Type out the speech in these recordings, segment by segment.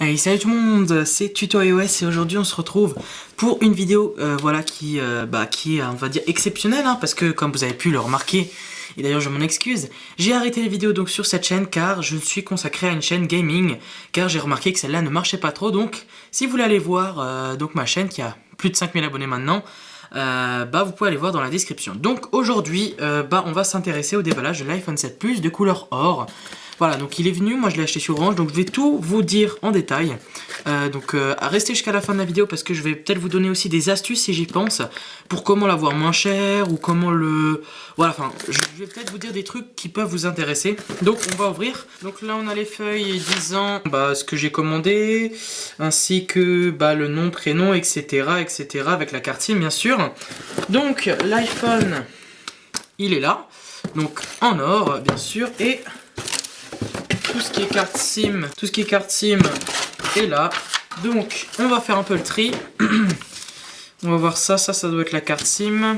Hey, salut tout le monde, c'est Tuto iOS et aujourd'hui on se retrouve pour une vidéo qui est on va dire exceptionnelle parce que comme vous avez pu le remarquer, et d'ailleurs je m'en excuse, j'ai arrêté les vidéos donc sur cette chaîne car je me suis consacré à une chaîne gaming car j'ai remarqué que celle-là ne marchait pas trop. Donc si vous voulez aller voir donc ma chaîne qui a plus de 5000 abonnés maintenant, vous pouvez aller voir dans la description. Donc aujourd'hui on va s'intéresser au déballage de l'iPhone 7 Plus de couleur or. Voilà, donc il est venu, moi je l'ai acheté sur Orange, donc je vais tout vous dire en détail. Restez jusqu'à la fin de la vidéo parce que je vais peut-être vous donner aussi des astuces si j'y pense, pour comment l'avoir moins cher ou comment le... Voilà, enfin, je vais peut-être vous dire des trucs qui peuvent vous intéresser. Donc on va ouvrir. Donc là on a les feuilles disant ce que j'ai commandé, ainsi que le nom, prénom, etc. avec la carte SIM bien sûr. Donc l'iPhone, il est là, donc en or bien sûr, et... tout ce qui est carte SIM est là. Donc on va faire un peu le tri. On va voir ça doit être la carte SIM.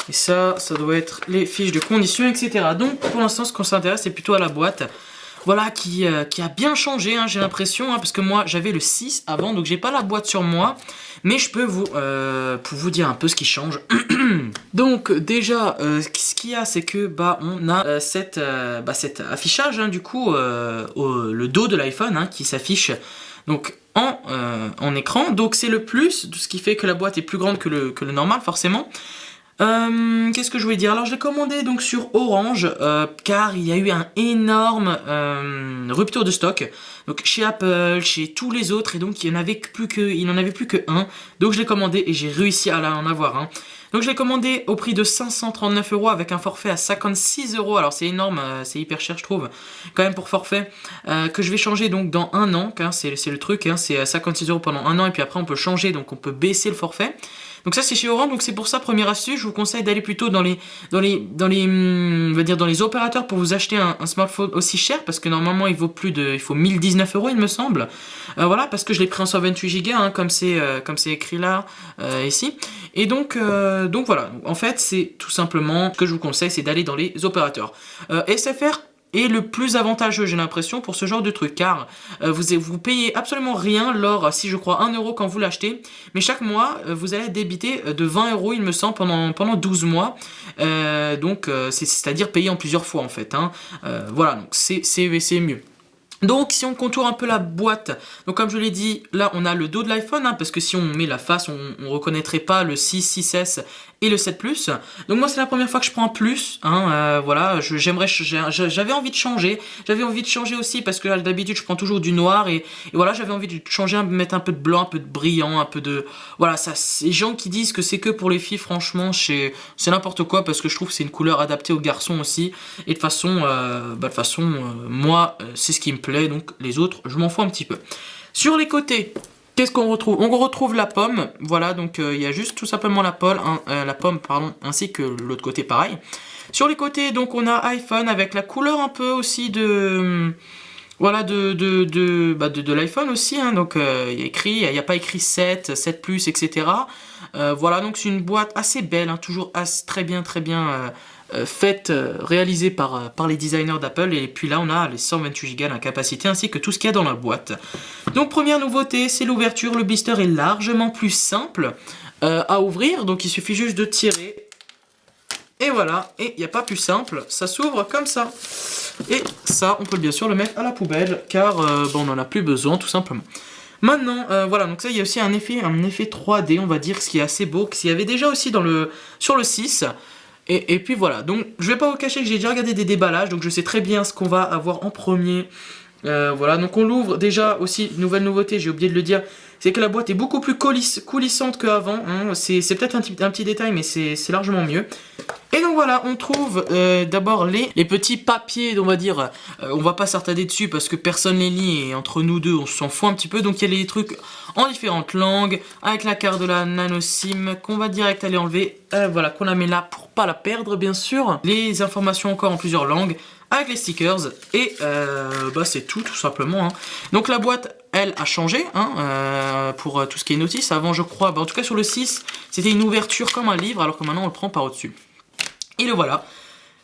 Et ça doit être les fiches de conditions, etc. Donc pour l'instant ce qu'on s'intéresse c'est plutôt à la boîte. Voilà, qui a bien changé, j'ai l'impression, parce que moi j'avais le 6 avant, donc j'ai pas la boîte sur moi, mais je peux pour vous dire un peu ce qui change. Donc déjà, ce qu'il y a, c'est que on a cet affichage, du coup, le dos de l'iPhone qui s'affiche donc en écran. Donc c'est le plus, ce qui fait que la boîte est plus grande que le normal, forcément. Qu'est-ce que je voulais dire? Alors je l'ai commandé donc sur Orange car il y a eu un énorme rupture de stock. Donc chez Apple, chez tous les autres, et donc il n'en avait plus que un. Donc je l'ai commandé et j'ai réussi à en avoir un. Donc je l'ai commandé au prix de 539 € avec un forfait à 56 €. Alors c'est énorme, c'est hyper cher je trouve, quand même pour forfait, que je vais changer donc dans un an, car c'est le truc, c'est 56 € pendant un an et puis après on peut changer, donc on peut baisser le forfait. Donc ça c'est chez Orange, donc c'est pour ça, première astuce, je vous conseille d'aller plutôt dans les opérateurs pour vous acheter un smartphone aussi cher, parce que normalement il faut 1019 € il me semble. Voilà, parce que je l'ai pris en 128 Go comme c'est écrit là ici. Et donc voilà, en fait c'est tout simplement ce que je vous conseille, c'est d'aller dans les opérateurs. SFR est le plus avantageux, j'ai l'impression, pour ce genre de truc, car vous payez absolument rien, si je crois 1 € quand vous l'achetez, mais chaque mois vous allez être débité de 20 € il me semble pendant 12 mois, c'est-à-dire payer en plusieurs fois en fait, voilà, donc c'est mieux. Donc si on contourne un peu la boîte, donc comme je l'ai dit, là on a le dos de l'iPhone, parce que si on met la face, on reconnaîtrait pas le 6, 6S et le 7 Plus. Donc moi c'est la première fois que je prends un Plus, voilà, j'avais envie de changer, aussi parce que d'habitude je prends toujours du noir, et voilà, j'avais envie de changer, mettre un peu de blanc, un peu de brillant, un peu de... Voilà, ça, ces gens qui disent que c'est que pour les filles, franchement, c'est n'importe quoi, parce que je trouve que c'est une couleur adaptée aux garçons aussi, et de façon, moi, c'est ce qui me plaît, donc les autres, je m'en fous un petit peu. Sur les côtés, qu'est-ce qu'on retrouve? On retrouve la pomme, voilà, donc il y a juste tout simplement la pomme, ainsi que l'autre côté pareil. Sur les côtés, donc on a iPhone avec la couleur un peu aussi de... Voilà, de l'iPhone aussi, donc il n'y a pas écrit 7 Plus, etc. Voilà, donc c'est une boîte assez belle, toujours très bien faite, réalisée par les designers d'Apple. Et puis là on a les 128 Go d'incapacité ainsi que tout ce qu'il y a dans la boîte. Donc première nouveauté, c'est l'ouverture. Le blister est largement plus simple à ouvrir, donc il suffit juste de tirer. Et voilà, et il n'y a pas plus simple, ça s'ouvre comme ça. Et ça, on peut bien sûr le mettre à la poubelle, car on n'en a plus besoin, tout simplement. Maintenant, voilà, donc ça, il y a aussi un effet 3D, on va dire, ce qui est assez beau, qu'il y avait déjà aussi sur le 6. Et puis voilà, donc je vais pas vous cacher que j'ai déjà regardé des déballages, donc je sais très bien ce qu'on va avoir en premier. Voilà, donc on l'ouvre. Déjà aussi, nouvelle nouveauté, j'ai oublié de le dire, c'est que la boîte est beaucoup plus coulissante qu'avant, c'est peut-être un petit détail, mais c'est largement mieux. Et donc voilà, on trouve d'abord les petits papiers, on va dire, on va pas s'attarder dessus parce que personne les lit, et entre nous deux on s'en fout un petit peu. Donc il y a les trucs en différentes langues, avec la carte de la nano SIM qu'on va direct aller enlever, voilà, qu'on la met là pour pas la perdre bien sûr. Les informations encore en plusieurs langues, avec les stickers, et c'est tout simplement. Donc la boîte, elle, a changé pour tout ce qui est notice. Avant, je crois, en tout cas sur le 6, c'était une ouverture comme un livre, alors que maintenant on le prend par au-dessus. Et le voilà,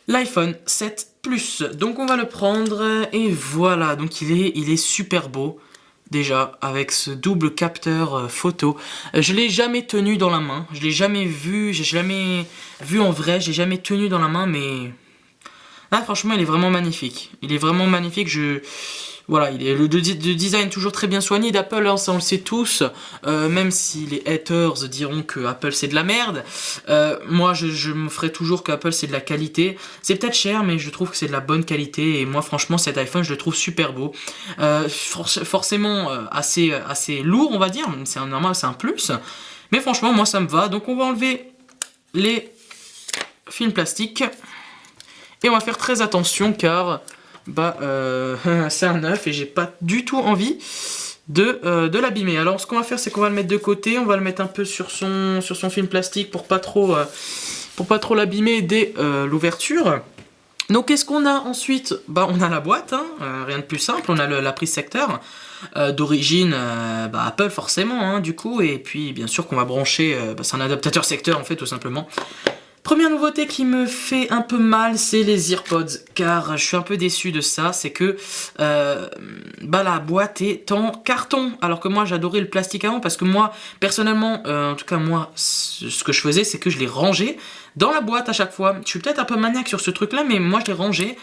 l'iPhone 7 Plus. Donc on va le prendre, et voilà, donc il est super beau. déjà, avec ce double capteur photo. Je l'ai jamais tenu dans la main, je l'ai jamais vu, j'ai jamais vu en vrai, j'ai jamais tenu dans la main, mais là franchement il est vraiment magnifique. Il est vraiment magnifique, voilà, il est le design toujours très bien soigné d'Apple, hein, ça on le sait tous, même si les haters diront que Apple c'est de la merde, moi je me ferai toujours que Apple c'est de la qualité. C'est peut-être cher, mais je trouve que c'est de la bonne qualité, et moi franchement cet iPhone je le trouve super beau. Forcément assez lourd on va dire, c'est normal, c'est un plus, mais franchement moi ça me va. Donc on va enlever les films plastiques, et on va faire très attention car c'est un neuf et j'ai pas du tout envie de l'abîmer. Alors ce qu'on va faire, c'est qu'on va le mettre de côté, on va le mettre un peu sur son film plastique pour pas trop l'abîmer dès l'ouverture. Donc qu'est-ce qu'on a ensuite? On a la boîte, hein, rien de plus simple, on a la prise secteur d'origine Apple forcément, hein, du coup, et puis bien sûr qu'on va brancher, c'est un adaptateur secteur en fait tout simplement. Première nouveauté qui me fait un peu mal, c'est les AirPods, car je suis un peu déçu de ça, c'est que la boîte est en carton, alors que moi j'adorais le plastique avant, parce que moi, personnellement, en tout cas moi, ce que je faisais, c'est que je les rangeais dans la boîte à chaque fois. Je suis peut-être un peu maniaque sur ce truc-là, mais moi je les rangeais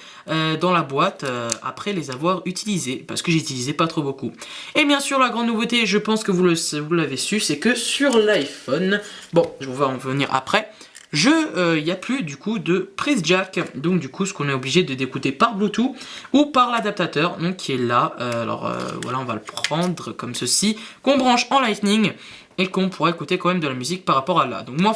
dans la boîte après les avoir utilisés, parce que j'utilisais pas trop beaucoup. Et bien sûr, la grande nouveauté, je pense que vous l'avez su, c'est que sur l'iPhone, bon, je vais en venir après, il n'y a plus du coup de prise jack, donc du coup ce qu'on est obligé d'écouter par Bluetooth ou par l'adaptateur, donc qui est là. Voilà, on va le prendre comme ceci, qu'on branche en Lightning et qu'on pourra écouter quand même de la musique par rapport à là. Donc moi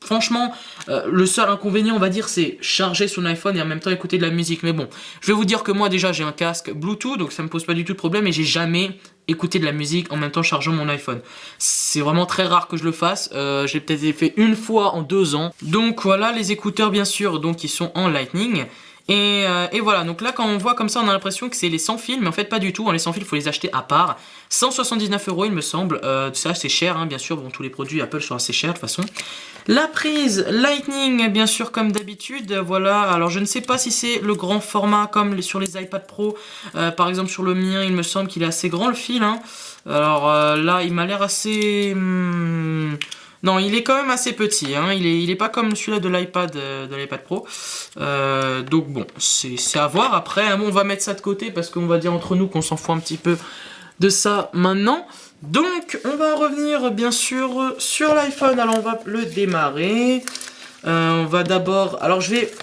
franchement, le seul inconvénient, on va dire, c'est charger son iPhone et en même temps écouter de la musique. Mais bon, je vais vous dire que moi déjà j'ai un casque Bluetooth, donc ça me pose pas du tout de problème, et j'ai jamais écouté de la musique en même temps chargeant mon iPhone. C'est vraiment très rare que je le fasse. J'ai peut-être fait une fois en 2 ans. Donc voilà, les écouteurs bien sûr, donc ils sont en Lightning. Et voilà, donc là quand on voit comme ça, on a l'impression que c'est les sans fil, mais en fait pas du tout. Les sans fil, il faut les acheter à part. 179 € il me semble. Ça c'est cher, hein, bien sûr. Bon, tous les produits Apple sont assez chers de toute façon. La prise Lightning, bien sûr, comme d'habitude. Voilà, alors je ne sais pas si c'est le grand format comme sur les iPad Pro. Par exemple, sur le mien, il me semble qu'il est assez grand le fil. Hein. Alors là, il m'a l'air assez... Non, il est quand même assez petit. Hein. Il est pas comme celui-là de l'iPad Pro. Donc bon, c'est à voir. Après, hein, bon, on va mettre ça de côté parce qu'on va dire entre nous qu'on s'en fout un petit peu de ça maintenant. Donc, on va en revenir bien sûr sur l'iPhone. Alors, on va le démarrer. On va d'abord... Alors, je vais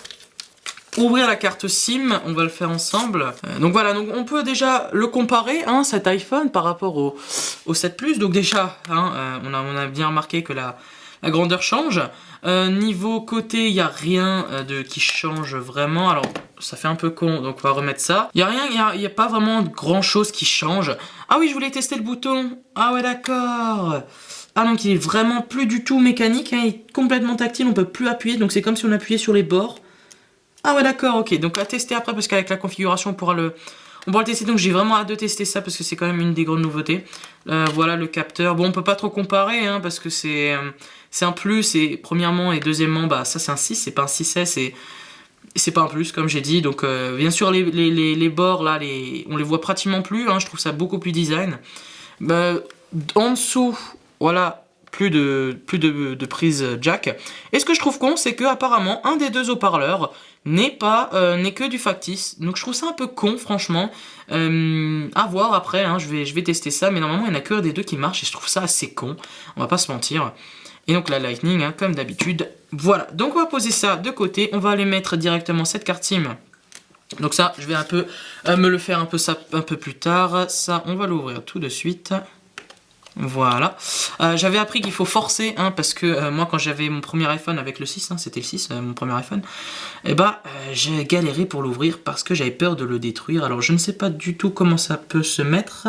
ouvrir la carte SIM. On va le faire ensemble. Donc voilà, donc on peut déjà le comparer, hein, cet iPhone par rapport au 7 Plus. Donc déjà, hein, on a bien remarqué que la grandeur change. Niveau côté, il n'y a rien qui change vraiment. Alors, ça fait un peu con, donc on va remettre ça. Il n'y a rien, il n'y a pas vraiment grand chose qui change. Ah oui, je voulais tester le bouton. Ah ouais, d'accord. Ah, donc il est vraiment plus du tout mécanique, hein, il est complètement tactile, on peut plus appuyer, donc c'est comme si on appuyait sur les bords. Ah ouais, d'accord, ok. Donc à tester après, parce qu'avec la configuration, on pourra le tester. Donc j'ai vraiment hâte de tester ça, parce que c'est quand même une des grandes nouveautés. Voilà le capteur. Bon, on peut pas trop comparer, hein, parce que c'est un plus, et premièrement, et deuxièmement, ça c'est un 6, c'est pas un 6S, c'est pas un plus, comme j'ai dit. Donc bien sûr, les bords, là, on les voit pratiquement plus, hein, je trouve ça beaucoup plus design. En dessous, voilà, plus de prise jack. Et ce que je trouve con, c'est que apparemment un des deux haut-parleurs n'est que du factice. Donc je trouve ça un peu con, franchement. À voir après, hein, je vais tester ça, mais normalement il n'y en a que des deux qui marche et je trouve ça assez con. On va pas se mentir. Et donc la Lightning, hein, comme d'habitude. Voilà, donc on va poser ça de côté. On va aller mettre directement cette carte SIM. Donc ça, je vais un peu me le faire un peu plus tard. Ça, on va l'ouvrir tout de suite. Voilà. J'avais appris qu'il faut forcer, hein, parce que moi quand j'avais mon premier iPhone avec le 6, hein, c'était le 6, mon premier iPhone, et j'ai galéré pour l'ouvrir parce que j'avais peur de le détruire. Alors je ne sais pas du tout comment ça peut se mettre.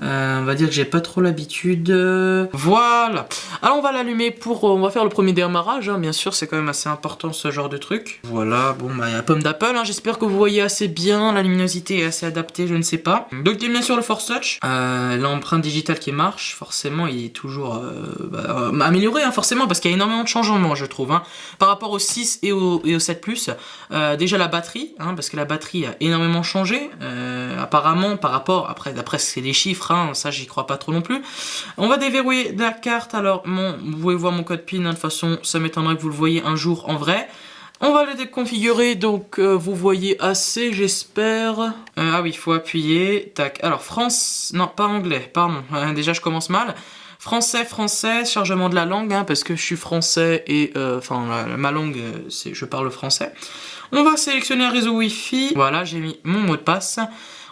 On va dire que j'ai pas trop l'habitude. Voilà. Alors on va l'allumer on va faire le premier démarrage, hein, bien sûr, c'est quand même assez important ce genre de truc. Voilà, bon il y a pomme d'Apple, hein, j'espère que vous voyez assez bien, la luminosité est assez adaptée, je ne sais pas. Donc il y a bien sûr le Force Touch, l'empreinte digitale qui marche. Touch, forcément, il est toujours amélioré, hein, forcément, parce qu'il y a énormément de changements, je trouve, hein, par rapport au 6 et au 7 Plus. Déjà la batterie, hein, parce que la batterie a énormément changé, apparemment, par rapport, d'après c'est des chiffres, hein, ça j'y crois pas trop non plus. On va déverrouiller la carte, alors vous pouvez voir mon code PIN, hein, de toute façon, ça m'étonnerait que vous le voyez un jour en vrai. On va le déconfigurer, donc vous voyez assez, j'espère. Ah oui, il faut appuyer. Tac. Alors, France... Non, pas anglais, pardon. Déjà, je commence mal. Français, chargement de la langue, hein, parce que je suis français et... ma langue, je parle français. On va sélectionner un réseau Wi-Fi. Voilà, j'ai mis mon mot de passe.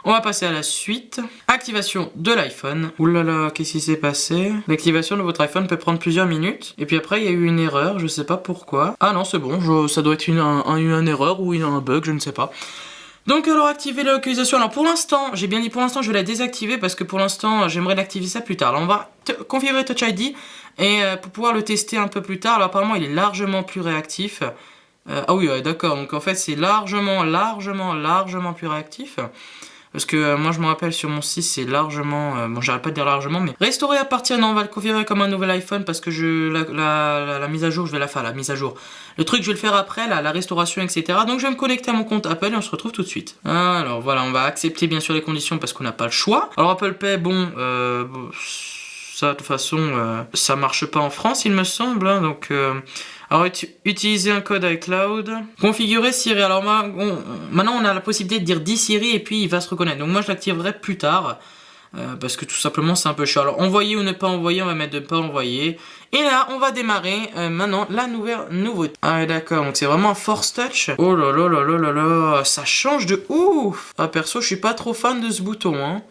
On va passer à la suite. Activation de l'iPhone. Ouh là là, qu'est-ce qui s'est passé? L'activation de votre iPhone peut prendre plusieurs minutes. Et puis après, il y a eu une erreur, je sais pas pourquoi. Ah non, c'est bon, ça doit être une erreur ou un bug, je ne sais pas. Donc alors, activer la localisation. Alors pour l'instant, j'ai bien dit pour l'instant, je vais la désactiver parce que pour l'instant, j'aimerais l'activer ça plus tard. Alors on va configurer Touch ID et pour pouvoir le tester un peu plus tard. Alors apparemment, il est largement plus réactif. Ah oui, d'accord, donc en fait, c'est largement plus réactif. Parce que moi je me rappelle sur mon 6 c'est largement, bon j'arrête pas de dire largement, mais restaurer à partir, non on va le configurer comme un nouvel iPhone parce que la mise à jour je vais la faire, la mise à jour. Le truc je vais le faire après, la restauration etc. Donc je vais me connecter à mon compte Apple et on se retrouve tout de suite. Alors voilà, on va accepter bien sûr les conditions parce qu'on n'a pas le choix. Alors Apple Pay, bon, ça de toute façon ça marche pas en France il me semble, hein, donc... Alors, utiliser un code iCloud. Configurer Siri. Alors, maintenant, on a la possibilité de dire 10 Siri et puis il va se reconnaître. Donc, moi, je l'activerai plus tard. Parce que tout simplement, c'est un peu chiant. Alors, envoyer ou ne pas envoyer, on va mettre de pas envoyer. Et là, on va démarrer maintenant la nouveauté. Ah, d'accord. Donc, c'est vraiment un Force Touch. Oh là là là là là là. Ça change de ouf. Ah, perso, je suis pas trop fan de ce bouton. Hein.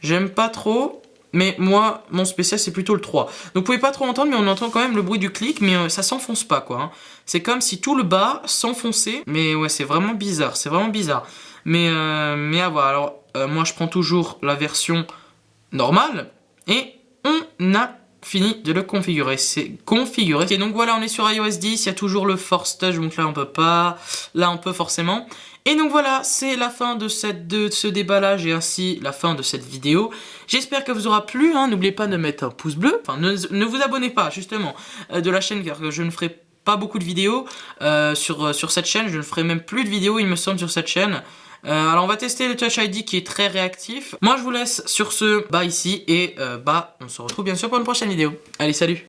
J'aime pas trop. Mais moi, mon spécial, c'est plutôt le 3. Donc, vous pouvez pas trop entendre, mais on entend quand même le bruit du clic, mais ça s'enfonce pas, quoi. Hein. C'est comme si tout le bas s'enfonçait. Mais ouais, c'est vraiment bizarre, Mais à voir. Alors, moi, je prends toujours la version normale. Et on a fini de le configurer. C'est configuré. Et donc, voilà, on est sur iOS 10. Il y a toujours le Force Touch, donc là, on peut pas. Là, on peut forcément. Et donc voilà, c'est la fin de ce déballage et ainsi la fin de cette vidéo. J'espère que vous aura plu, hein. N'oubliez pas de mettre un pouce bleu, enfin ne vous abonnez pas justement de la chaîne car je ne ferai pas beaucoup de vidéos sur cette chaîne, je ne ferai même plus de vidéos il me semble sur cette chaîne. Alors on va tester le Touch ID qui est très réactif. Moi je vous laisse sur ce ici et on se retrouve bien sûr pour une prochaine vidéo. Allez salut!